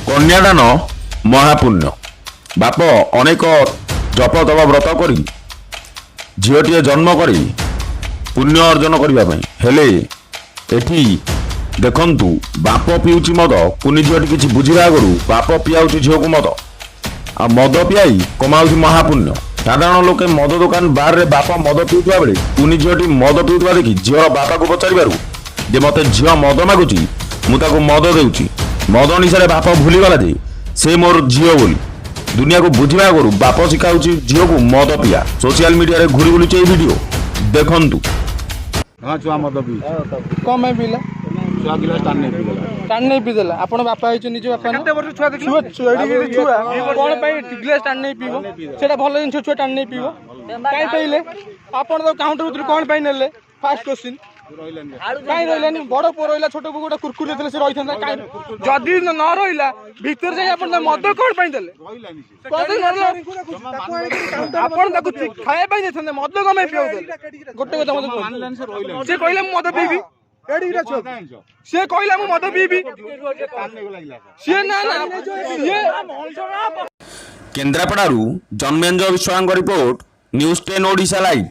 कन्यादान महापुण्य बाप अनेक जप तप व्रत कर झीटीए जन्म कर पुण्य अर्जन करने हेले एठी देखंतु बाप पिउची मद कुनी झीटी किसी बुझा आगु बाप पियाउची झील को मद आ मद पियाई कमाउची महापुण्य। साधारण लोके मद दुकान बार रे बाप मद पिउथुआ बेले कुनी झीटी मद पिउथुआ देखि झीर बापा को पचारिबारु जे मते झील मद मागुची मु ताको मद देउची मद निशारे बाप भूलीगला जे से मोर झील बोली दुनिया को बुझा आगु बाप शिखाऊची झील को मद पिया। सोशल मीडिया रे घुरी बुलुची ए वीडियो देखंतु। हाँ छुआ मद पी कौन में पीला छुआ गिलास टाण नहीं पीदेला आपण बापा होइछ निज बापा केते वर्ष छुआ देखियो छुआ कोन पई गिलास टाण नहीं पीबो सेटा भलो जिंस छुआ टाण नहीं पीबो काई पईले आपण तो काउंटर उतर कोन पई नेले फर्स्ट क्वेश्चन काई रहलानी बड़ पो रहला छोट पो गोटा कुरकुरे देले से रहिथंदा काई जदी न रहिला भीतर जाई आपण मद कोन पई देले कोन आपण ताकू खाए पई देथंदे मद गमे पियो देले गोटे কথা मत से कहले मद पीबी से कहला मु मद पीबी से ना ना से केन्द्रापड़ारू जन्मेंद्र विश्वास रिपोर्ट न्यूज 10 ओडिशा लाइव।